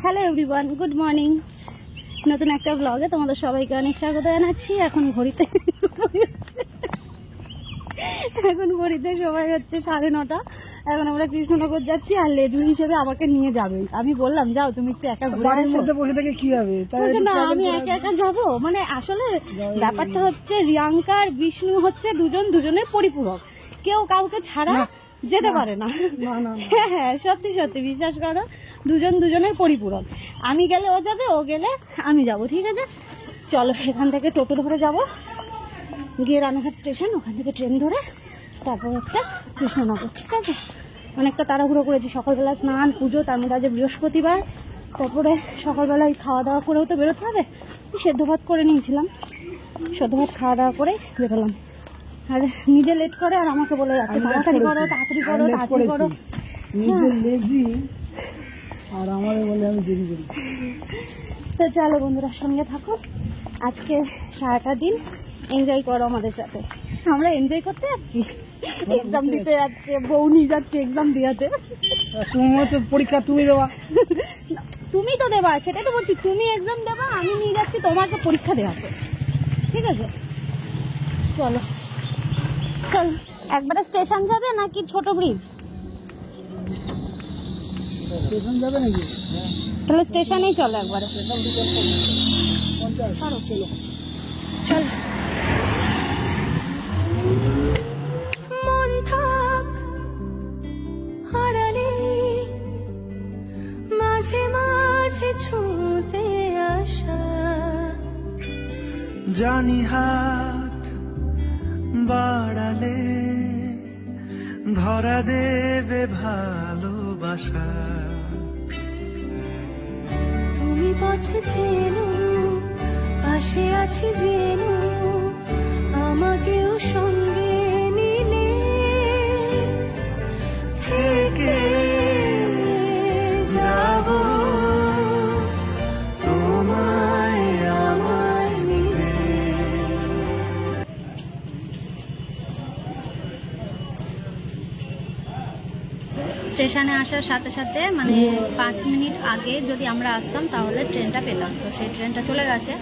Hello everyone, good morning. নতুন একটা ব্লগে তোমাদের সবাইকে অনেক স্বাগত জানাচ্ছি। এখন ঘড়িতে সময় হচ্ছে 9:30। এখন আমরা কৃষ্ণনগর যাচ্ছি, আর লেজু হিসেবে আমাকে নিয়ে যাবে। আমি বললাম যাও তুমি একটু একা ঘুরে আসো। না, আমি একা একা যাবো, মানে আসলে ব্যাপারটা হচ্ছে রিয়াঙ্কা আর বিষ্ণু হচ্ছে দুজনের পরিপূরক, কেউ কাউকে ছাড়া যেতে পারে না। হ্যাঁ, সত্যি সত্যি বিশ্বাস করো, দুজনের পরিপূরক। আমি গেলে ও যাবে, ও গেলে আমি যাব। ঠিক আছে, চলো এখান থেকে টোটো ধরে যাব, গিয়ে রানাঘাট স্টেশন, ওখান থেকে ট্রেন ধরে তারপর হচ্ছে কৃষ্ণনগর। ঠিক আছে, অনেকটা তাড়াহুড়ো করেছি, সকালবেলা স্নান পুজো, তার মধ্যে আজ বৃহস্পতিবার, তারপরে সকালবেলায় খাওয়া দাওয়া করেও তো বেরোতে হবে। সেদ্ধ ভাত করে নিয়েছিলাম, সেদ্ধ ভাত খাওয়া দাওয়া করে বেরোলাম। আর নিজে লেট করে আর আমাকে বলে যাচ্ছে তাড়াতাড়ি করো, তাড়াতাড়ি করো, তাড়াতাড়ি করো। আর আমারে বলে আমি দেরি করি। তো চলো বন্ধুরা, সঙ্গে থাকো, আজকে সারাটা দিন এনজয় করো আমাদের সাথে। আমরা এনজয় করতে যাচ্ছি, এক্সাম দিতে যাচ্ছে, বউ নিয়ে যাচ্ছে এক্সাম দিয়াতে। তুমি হচ্ছে পরীক্ষা তুমি দেবা, তুমি তো দেবা, সেটাই তো বলছি, তুমি এক্সাম দেবা, আমি নিয়ে যাচ্ছি তোমাকে পরীক্ষা দেওয়াতে। ঠিক আছে, চলো চল। একবারে স্টেশন যাবে নাকি ছোট ব্রিজ? স্টেশন যাবে নাকি? তাহলে স্টেশনেই চলো একবারে। চলো চলো চল। মন থাক হারালে মাঝে মাঝে ছুঁতে আসা, জানি হাত বাড়ালে ধরা দেবে ভালোবাসা। তুমি পথে চেনো, পাশে আছি জেনো, আমাকেও সঙ্গে নিলে থেকে যাব তোমায় আমায় মিলে। স্টেশনে আসার সাথে সাথে মানে 5 মিনিট আগে যদি আমরা আসতাম তাহলে ট্রেনটা পেতাম। তো সেই ট্রেনটা চলে গেছে,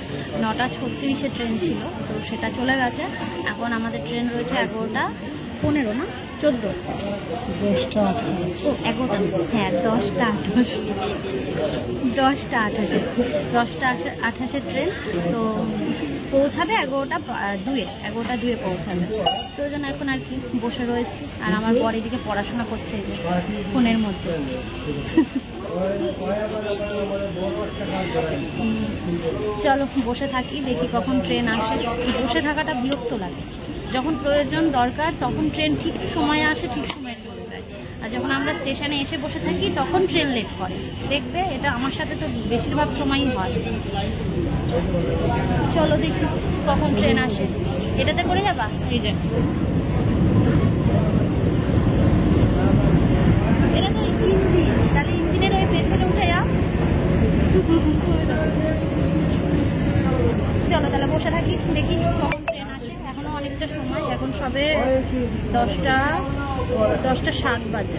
9:36-এ ট্রেন ছিল, তো সেটা চলে গেছে। এখন আমাদের ট্রেন রয়েছে 11:15 না 14, 10:28। ও 11টা, হ্যাঁ 10:28, 10:28 ট্রেন। তো পৌঁছাবে 11:02 পৌঁছাবে। তো ওই জন্য এখন আর কি বসে রয়েছি, আর আমার বর এদিকে পড়াশোনা করছে এই যে ফোনের মধ্যে। চলো বসে থাকি, দেখি কখন ট্রেন আসে। বসে থাকাটা বিরক্ত লাগে, যখন প্রয়োজন দরকার তখন ট্রেন ঠিক সময়ে আসে, ঠিক সময়ে চলে যায়। আর যখন আমরা স্টেশনে এসে বসে থাকি তখন ট্রেন লেট করে। দেখবে এটা আমার সাথে তো বেশিরভাগ সময়ই হয়। চলো দেখি কখন ট্রেন আসে। এটাতে করে যাবা? এই যে এটা তো ইঞ্জিন, তাহলে ইঞ্জিনের ওই পেছনে উঠে যাও। চলো তাহলে বসে থাকি, দেখি কখন ট্রেন আসে। এখনো অনেকটা সময়, এখন সবে 10:07 বাজে।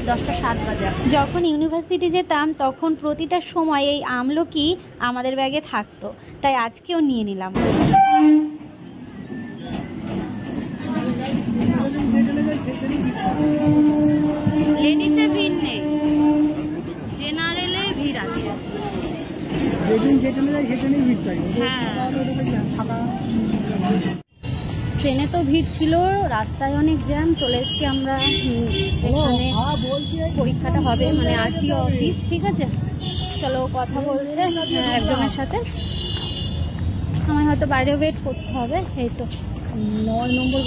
10:07 বাজে। যখন ইউনিভার্সিটি যেতাম তখন প্রতিটা সময় এই আমলকি আমাদের ব্যাগে থাকতো, তাই আজকেও নিয়ে নিলাম। লেডিসে ভিড় নেই, জেনারেলে ভিড় আছে। যেদিন যেখানে যাই সেখানেই ভিড় থাকে। হ্যাঁ, ফাঁকা। ট্রেনে তো ভিড় ছিল, রাস্তায় অনেক জ্যাম। চলে এসেছি আমরা যেখানে পরীক্ষাটা হবে, মানে আরটিও অফিস। ঠিক আছে, চলো কথা বলছে একজনের সাথে, আমার হয়তো বাইরে ওয়েট করতে হবে। এই তো 9 নম্বর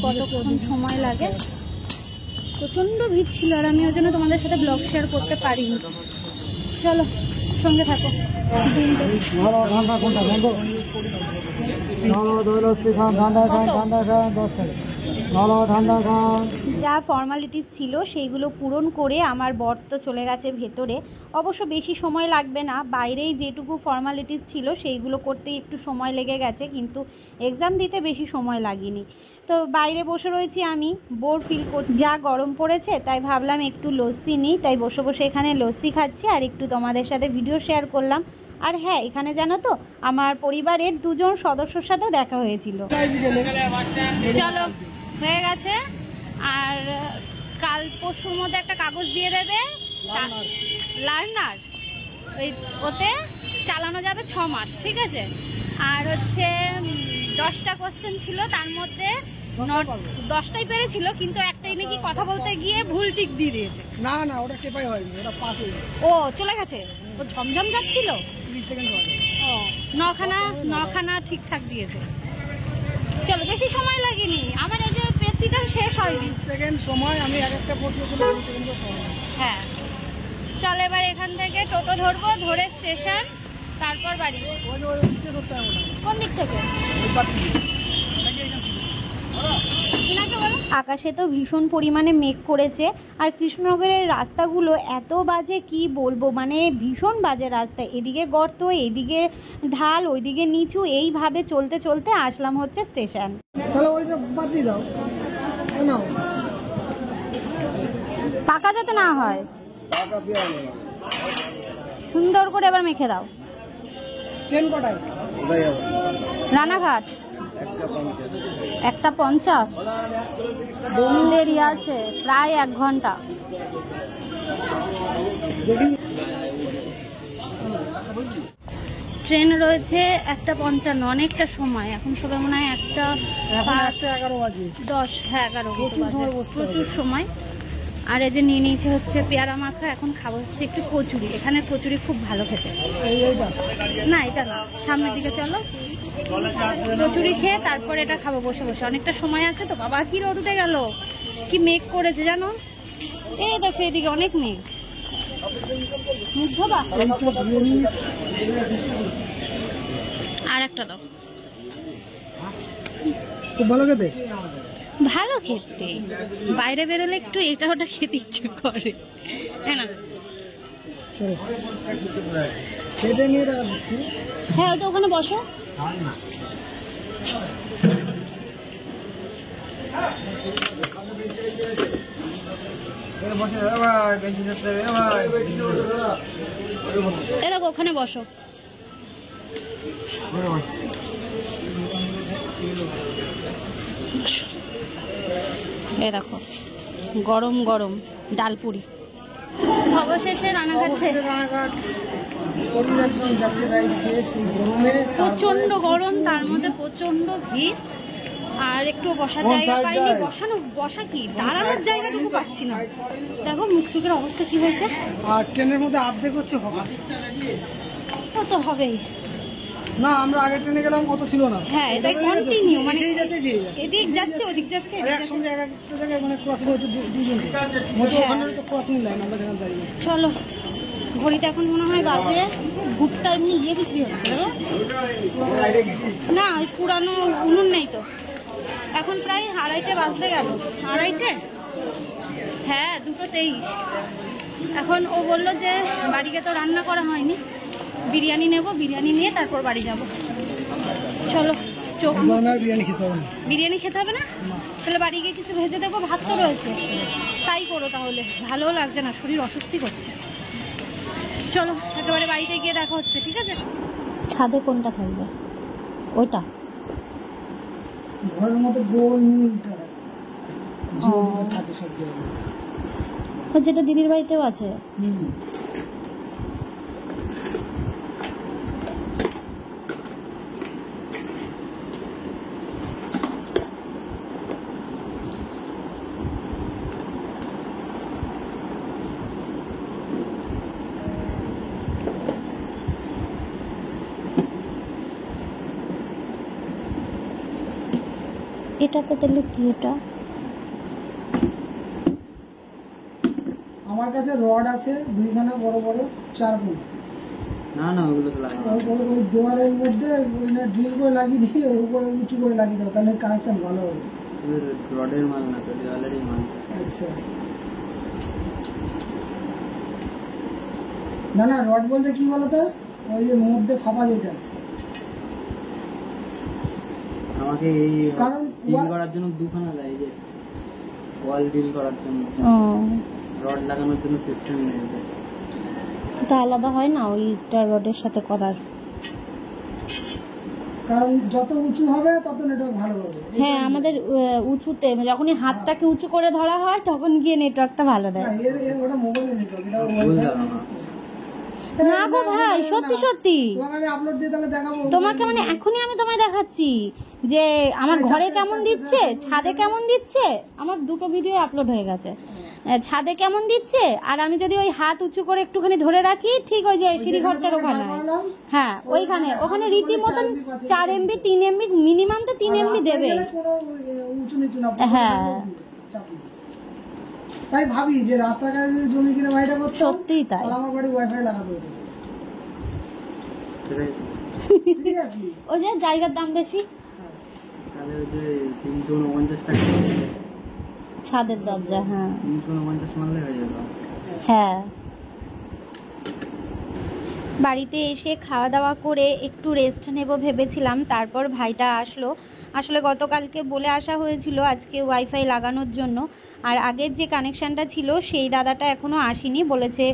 কতক্ষণ সময় লাগে। প্রচণ্ড ভিড় ছিল, আর আমি ওই জন্য তোমাদের সাথে ব্লগ শেয়ার করতে পারিনি। চলো সঙ্গে থাকো। যা ফর্মালিটিস ছিল সেইগুলো পূরণ করে আমার বর তো চলে গেছে ভেতরে। অবশ্য বেশি সময় লাগবে না, বাইরেই যেটুকু ফর্মালিটিস ছিল সেইগুলো করতেই একটু সময় লেগে গেছে, কিন্তু এক্সাম দিতে বেশি সময় লাগেনি। তো বাইরে বসে রয়েছি, আমি বোর ফিল করছি, যা গরম পড়েছে তাই ভাবলাম একটু লস্যি নিই, তাই বসে বসে এখানে লস্যি খাচ্ছি আর একটু তোমাদের সাথে ভিডিও শেয়ার করলাম। আর হ্যাঁ, এখানে জানো তো আমার পরিবারের 2 জন সদস্যর সাথেও দেখা হয়েছিল। চলো, হয়ে গেছে। আর কাল পরশুর মধ্যে একটা কাগজ দিয়ে দেবে, লার্নার, ওতে চালানো যাবে 6 মাস, ঠিক আছে। আর হচ্ছে 10টা কোশ্চেন ছিল, তার মধ্যে 10টাই পেরেছিল, কিন্তু একটাই নাকি কথা বলতে গিয়ে ভুল টিক দিয়ে দিয়েছে। না না, ওটা টেপাই হয়নি, ওটা পাস হয়ে গেছে। ও চলে গেছে, ও ঝমঝম যাচ্ছিল। 30 সেকেন্ড হয়। ও 9খানা ঠিকঠাক দিয়েছে। চলো, বেশি সময় লাগেনি আমার, এই যে পেপসিটা শেষ হয়নি। 30 সেকেন্ড সময়, আমি একটা প্রশ্ন করলে 30 সেকেন্ড সময়। হ্যাঁ, চল এবার এখান থেকে টোটো ধরবো, ধরে স্টেশন, তারপর বাড়ি। কোন দিক থেকে? আকাশে তো ভীষণ পরিমাণে মেঘ করেছে, আর কৃষ্ণনগরের রাস্তাগুলো এত বাজে কি বলবো, মানে ভীষণ বাজে রাস্তা, এদিকে গর্ত, এদিকে ঢাল, ওইদিকে নিচু, এইভাবে চলতে চলতে আসলাম হচ্ছে স্টেশন। তাহলে ওইটা বাদ দিয়ে দাও না, পাকা যাতে না হয়, সুন্দর করে এবার মেখে দাও। ট্রেন কটায়? রানাঘাট 1:50, দেরি আছে প্রায় 1 ঘন্টা। ট্রেন রয়েছে 1:55, অনেকটা সময়, এখন সবাই মনে হয় 1:05, 10, হ্যাঁ 11 প্রচুর সময়। আর এই যে নিয়ে নিয়েছে হচ্ছে পেয়ারা মাখা, এখন খাবো হচ্ছে একটু কচুরি, এখানে কচুরি খুব ভালো খেতে। না এটা না, সামনের দিকে চলো, কচুরি খেয়ে তারপর এটা খাবো বসে বসে, অনেকটা সময় আছে তো। বাবা কি রোদ উঠে গেল, কি মেঘ করেছে জানো, এই দেখো এদিকে অনেক মেঘ। আর একটা দাও, খুব ভালো খেতে, ভালো খেতে, বাইরে বেরোলে একটু এটা ওটা খেতে ইচ্ছে করে, তাই না? চলো সেটা নিয়ে টাকা দিচ্ছি। হ্যাঁ, ওটা ওখানে বসো। এ দেখো ওখানে বসো। এ দেখো গরম গরম ডালপুরি। অবশেষে রানাঘাট শরীর একদম যাচ্ছে তাই শেষ, এই গরমে প্রচন্ড গরম, তার মধ্যে প্রচন্ড ভিড়, আর একটু বসার জায়গা পাইনি। বসা কি, দাঁড়ানোর জায়গাটুকু পাচ্ছি না। দেখো মুখ চোখের অবস্থা কি হয়েছে। আর ট্রেনের মধ্যে অর্ধেক হচ্ছে হবে, তো হবেই না আমরা আগে ট্রেনে গেলাম অত ছিল না। হ্যাঁ, এটা কন্টিনিউ, মানে এদিক যাচ্ছে ওদিক যাচ্ছে, একসঙ্গে একটা জায়গায় মানে ক্রসিং হচ্ছে দুজন, ওখানে তো ক্রসিং লাইন, আমরা যেখানে দাঁড়িয়ে। চলো, ঘড়িতে এখন মনে হয় বাজে, ভুট্টা এমনি ইয়ে বিক্রি হচ্ছে না, ওই পুরানো উনুন নেই তো, এখন প্রায় 2:30 বাজতে গেল। 2:30, হ্যাঁ 2:23। এখন ও বললো যে বাড়িতে তো রান্না করা হয়নি, বিরিয়ানি নেব, বিরিয়ানি নিয়ে তারপর বাড়ি যাব। চলো, চোখ বিরিয়ানি খেতে হবে না, বিরিয়ানি খেতে হবে না, তাহলে বাড়ি গিয়ে কিছু ভেজে দেবো, ভাত তো রয়েছে, তাই করো তাহলে, ভালোও লাগছে না, শরীর অস্বস্তি করছে। চলো একেবারে বাড়িতে গিয়ে দেখা হচ্ছে, ঠিক আছে? ছাদে কোনটা থাকবে? ওইটা ঘরের মধ্যে গোল মিলটা থাকে সব জায়গায়, যেটা দিদির বাড়িতেও আছে। এটাতে তাহলে কি, এটা আমার কাছে রড আছে 2খানা বড় বড় 4 ফুট। না না ওগুলো তো লাগে ওই দেওয়ালের মধ্যে ওইটা ড্রিল করে লাগিয়ে দিয়ে ওর উপরে উঁচু করে লাগিয়ে দাও, তাহলে কানেকশন ভালো হবে। রডের মাল না তো, দেওয়ালেরই মাল। আচ্ছা, না না রড বলতে কি বলতো, ওই যে মধ্যে ফাঁপা যেটা, আমাকে এই কারণ ডিল করার জন্য দুখানা দেয়, যে ওয়াল ডিল করার জন্য, ও রড লাগানোর জন্য সিস্টেম নেই ওদের। এটা আলাদা হয় না ওইটা রডের সাথে করার? কারণ যত উঁচু হবে তত নেটওয়ার্ক ভালো হবে। হ্যাঁ আমাদের উঁচুতে যখনই হাতটাকে উঁচু করে ধরা হয় তখন গিয়ে নেটওয়ার্কটা ভালো দেয়। না, ওটা মোবাইলের নেটওয়ার্ক, এটা ভুল ধারণা। না গো ভাই, সত্যি সত্যি তোমাকে আমি আপলোড দিয়ে তাহলে দেখাবো। তোমাকে মানে এখনই আমি তোমায় দেখাচ্ছি যে আমার ঘরে কেমন দিচ্ছে, ছাদে কেমন দিচ্ছে। আমার দুটো ভিডিও আপলোড হয়ে গেছে, ছাদে কেমন দিচ্ছে। আর আমি যদি ওই হাত উঁচু করে একটুখানি ধরে রাখি, ঠিক ওই যে সিঁড়িঘরটার ওখানে, হ্যাঁ ওইখানে, ওখানে রীতিমতন 4 MB 3 MB মিনিমাম তো 3 MB দেবে। কোনো উঁচু নিচু না, হ্যাঁ তাই ভাবি যে রাস্তাঘাটে যদি জমি কিনে বাড়িটা করতাম, সত্যিই তাই। তাহলে আমার বাড়ি ওয়াইফাই লাগাতে হতো। সেটাই। সিরিয়াসলি ওই যে জায়গার দাম বেশি, তাহলে ওই যে 349 টাকা ছাদের দরজা, হ্যাঁ 349 মারলে হয়ে যাবে। হ্যাঁ। বাড়িতে এসে খাওয়া দাওয়া করে একটু রেস্ট নেব ভেবেছিলাম, তারপর ভাইটা আসলো। আসলে গতকালকে বলে আসা হয়েছিল আজকে ওয়াইফাই লাগানোর জন্য, আর আগের যে কানেকশানটা ছিল সেই দাদাটা এখনও আসেনি, বলেছে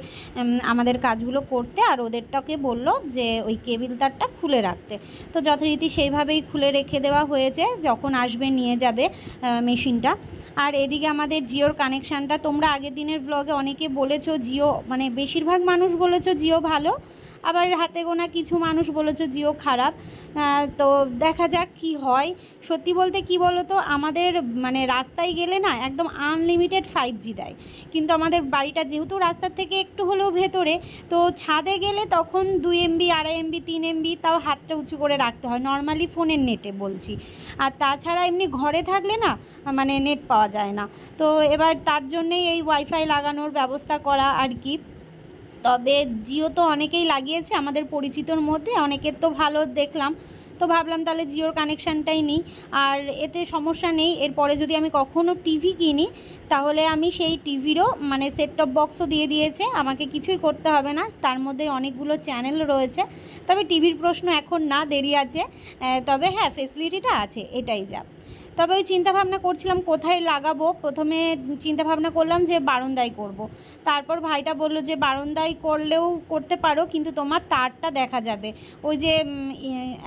আমাদের কাজগুলো করতে, আর ওদেরটাকে বলল যে ওই কেবিল তারটা খুলে রাখতে। তো যথারীতি সেইভাবেই খুলে রেখে দেওয়া হয়েছে, যখন আসবে নিয়ে যাবে মেশিনটা। আর এদিকে আমাদের জিওর কানেকশানটা, তোমরা আগের দিনের ব্লগে অনেকে বলেছো জিও, মানে বেশিরভাগ মানুষ বলেছো জিও ভালো, আবার হাতে গোনা কিছু মানুষ বলেছো জিও খারাপ। তো দেখা যাক কি হয়। সত্যি বলতে কি বলো তো, আমাদের মানে রাস্তায় গেলে না একদম আনলিমিটেড 5G দেয়, কিন্তু আমাদের বাড়িটা যেহেতু রাস্তার থেকে একটু হলেও ভেতরে, তো ছাদে গেলে তখন 2 MB 2.5 MB 3 MB, তাও হাতটা উঁচু করে রাখতে হয় নর্মালি ফোনের নেটে বলছি। আর তাছাড়া এমনি ঘরে থাকলে না মানে নেট পাওয়া যায় না। তো এবার তার জন্যেই এই ওয়াইফাই লাগানোর ব্যবস্থা করা আর কি। তবে জিও তো অনেকেই লাগিয়েছে আমাদের পরিচিতর মধ্যে, অনেকের তো ভালো দেখলাম, তো ভাবলাম তাহলে জিওর কানেকশানটাই নিই। আর এতে সমস্যা নেই, এরপরে যদি আমি কখনও টিভি কিনি তাহলে আমি সেই টিভিরও মানে সেট টপ বক্সও দিয়ে দিয়েছে, আমাকে কিছুই করতে হবে না, তার মধ্যে অনেকগুলো চ্যানেল রয়েছে। তবে টিভির প্রশ্ন এখন না, দেরি আছে, তবে হ্যাঁ ফেসিলিটিটা আছে, এটাই যা। তবে ওই চিন্তাভাবনা করছিলাম কোথায় লাগাবো। প্রথমে চিন্তাভাবনা করলাম যে বারান্দায় করব। তারপর ভাইটা বলল যে বারান্দায় করলেও করতে পারো, কিন্তু তোমার তারটা দেখা যাবে, ওই যে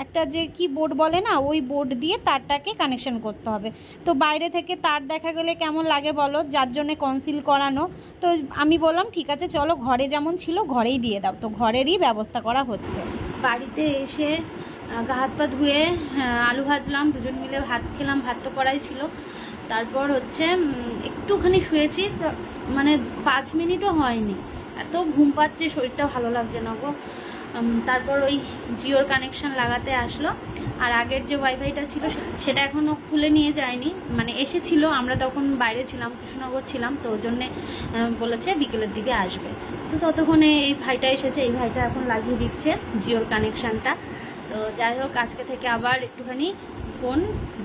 একটা যে কি বোর্ড বলে না, ওই বোর্ড দিয়ে তারটাকে কানেকশন করতে হবে। তো বাইরে থেকে তার দেখা গেলে কেমন লাগে বলো, যার জন্যে কনসিল করানো। তো আমি বললাম ঠিক আছে চলো, ঘরে যেমন ছিল ঘরেই দিয়ে দাও। তো ঘরেরই ব্যবস্থা করা হচ্ছে। বাড়িতে এসে গা হাত পা ধুয়ে আলু ভাজলাম, দুজন মিলে ভাত খেলাম, ভাত তো করাই ছিল। তারপর হচ্ছে একটুখানি শুয়েছি, মানে 5 মিনিটও হয়নি, এত ঘুম পাচ্ছে, শরীরটা ভালো লাগছে না গো। তারপর ওই জিওর কানেকশান লাগাতে আসলো, আর আগের যে ওয়াইফাইটা ছিল সেটা এখনও খুলে নিয়ে যায়নি, মানে এসেছিল, আমরা তখন বাইরে ছিলাম, কৃষ্ণনগর ছিলাম, তো ওই জন্যে বলেছে বিকেলের দিকে আসবে। তো ততক্ষণে এই ভাইটা এসেছে, এই ভাইটা এখন লাগিয়ে দিচ্ছে জিওর কানেকশানটা। তো যাই হোক, আজকে থেকে আবার একটুখানি ফোন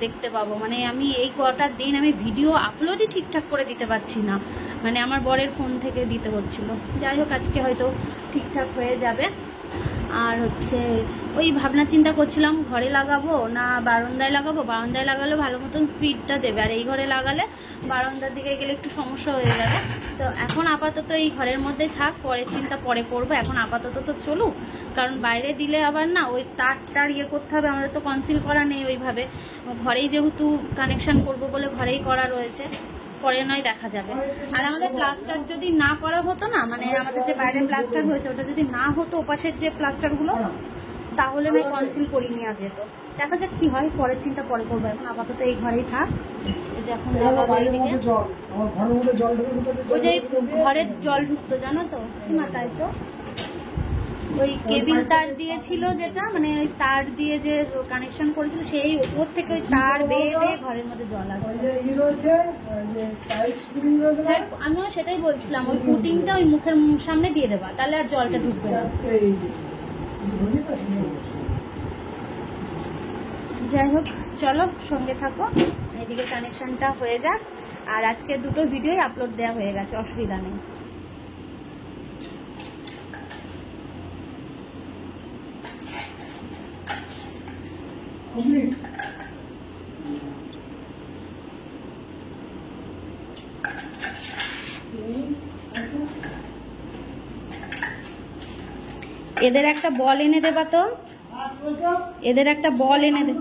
দেখতে পাবো। মানে আমি এই কটা দিন আমি ভিডিও আপলোডই ঠিকঠাক করে দিতে পারছি না, মানে আমার বরের ফোন থেকে দিতে হচ্ছিলো। যাই হোক, আজকে হয়তো ঠিকঠাক হয়ে যাবে। আর হচ্ছে ওই ভাবনা চিন্তা করছিলাম ঘরে লাগাবো না বারান্দায় লাগাবো। বারান্দায় লাগালে ভালো মতন স্পিডটা দেবে, আর এই ঘরে লাগালে বারান্দার দিকে গেলে একটু সমস্যা হয়ে যাবে। তো এখন আপাতত এই ঘরের মধ্যেই থাক, পরে চিন্তা পরে করবো, এখন আপাতত তো চলুক। কারণ বাইরে দিলে আবার না ওই তার ইয়ে করতে হবে, আমাদের তো কনসিল করা নেই ওইভাবে, ঘরেই যেহেতু কানেকশান করবো বলে ঘরেই করা রয়েছে, পরে নয় দেখা যাবে। আর আমাদের প্লাস্টার যদি না করা হতো না, মানে আমাদের যে বাইরের প্লাস্টার হয়েছে ওটা যদি না হতো, ওপাশের যে প্লাস্টারগুলো, তাহলে নয় কনসিল করিয়ে নেওয়া যেত। দেখা যাক কি হয়, পরের চিন্তা পরে করবো, এখন আপাতত এই ঘরেই থাক। এই যে এখন ওই যে ঘরের জল ঢুকতো জানো তো মাথায়, তো ওই কেবিল তার দিয়েছিল যেটা, মানে ওই তার দিয়ে যে কানেকশন করেছিল, সেই উপর থেকে ওই তার বেয়ে বেয়ে ঘরের মধ্যে জল আসে। আমিও সেটাই বলছিলাম, ওই পুটিংটা ওই মুখের সামনে দিয়ে দেবা, তাহলে আর জলটা ঢুকবে না। যাই হোক, চলো সঙ্গে থাকো, এদিকে কানেকশনটা হয়ে যাক। আর আজকে দুটো ভিডিওই আপলোড দেওয়া হয়ে গেছে, অসুবিধা নেই। এদের একটা বল এনে দেবা তো, এদের একটা বল এনে দে।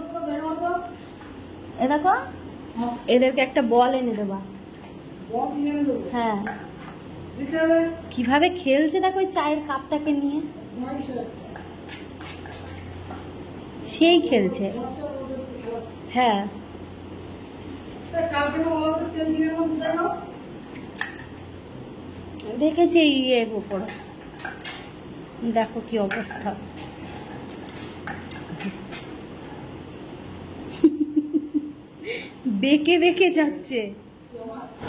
এ দেখো, এদেরকে একটা বল এনে দেবা। হ্যাঁ, কিভাবে খেলছে দেখো ওই চায়ের কাপটাকে নিয়ে, সেই খেলছে। হ্যাঁ, দেখেছি ইয়ের উপর, দেখো কি অবস্থা। বেঁকে বেঁকে যাচ্ছে।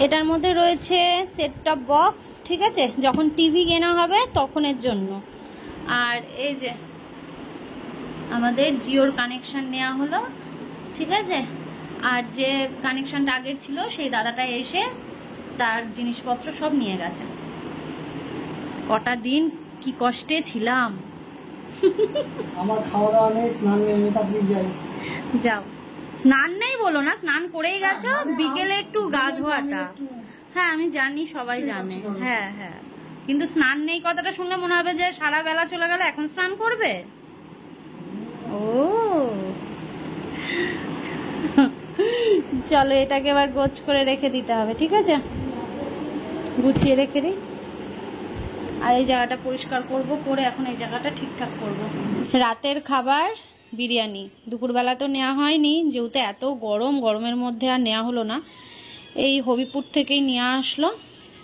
এটার মধ্যে রয়েছে সেট টপ বক্স, ঠিক আছে, যখন টিভি কেনা হবে তখনের জন্য। আর এই যে আমাদের জিওর কানেকশন নেওয়া হলো, ঠিক আছে। আর যে কানেকশনটা আগের ছিল সেই দাদাটা এসে তার জিনিসপত্র সব নিয়ে গেছে। কটা দিন কি কষ্টে ছিলাম। আমার খাওয়া দাওয়া নেই, স্নান নেই, মেকআপ দিয়ে যাই। যাও, স্নান নেই বলো না, স্নান করেই গেছো। বিকেলে একটু গা ধোয়াটা, হ্যাঁ আমি জানি, সবাই জানে। হ্যাঁ হ্যাঁ, কিন্তু স্নান নেই কথাটা শুনলে মনে হবে যে সারা বেলা চলে গেল, এখন স্নান করবে। ও চলো, এটাকে এবার গোছ করে রেখে দিতে হবে, ঠিক আছে, গুছিয়ে রেখে দিই। আর এই জায়গাটা পরিষ্কার করব, করে এখন এই জায়গাটা ঠিকঠাক করব। রাতের খাবার বিরিয়ানি, দুপুরবেলা তো নেওয়া হয়নি যেহেতু এত গরম, গরমের মধ্যে আর নেওয়া হলো না। এই হবিপুর থেকেই নিয়ে আসলো,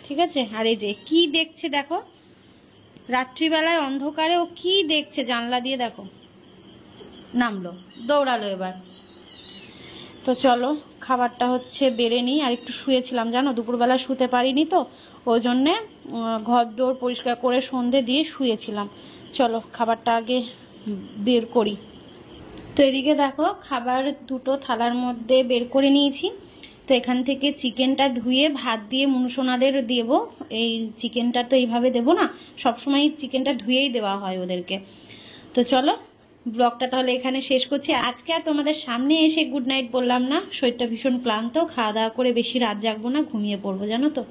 ঠিক আছে। আর এই যে কি দেখছে দেখো, রাত্রিবেলায় অন্ধকারে ও কি দেখছে জানলা দিয়ে, দেখো নামলো, দৌড়ালো এবার। তো চলো খাবারটা হচ্ছে বেড়ে নিই। আর একটু শুয়েছিলাম জানো, দুপুরবেলা শুতে পারিনি, তো ওই জন্যে ঘর দোর পরিষ্কার করে সন্ধে দিয়ে শুয়েছিলাম। চলো খাবারটা আগে বের করি। তো এদিকে দেখো খাবার দুটো থালার মধ্যে বের করে নিয়েছি। তো এখান থেকে চিকেনটা ধুয়ে ভাত দিয়ে মুনুসোনাদের দেব। এই চিকেনটা তো এইভাবে দেবো না, সবসময় চিকেনটা ধুয়েই দেওয়া হয় ওদেরকে। তো চলো ব্লগটা তাহলে এখানে শেষ করছি। আজকে আর তোমাদের সামনে এসে গুড নাইট বললাম না, শরীরটা ভীষণ ক্লান্ত, খাওয়া দাওয়া করে বেশি রাত জাগবো না, ঘুমিয়ে পড়বো জানো তো।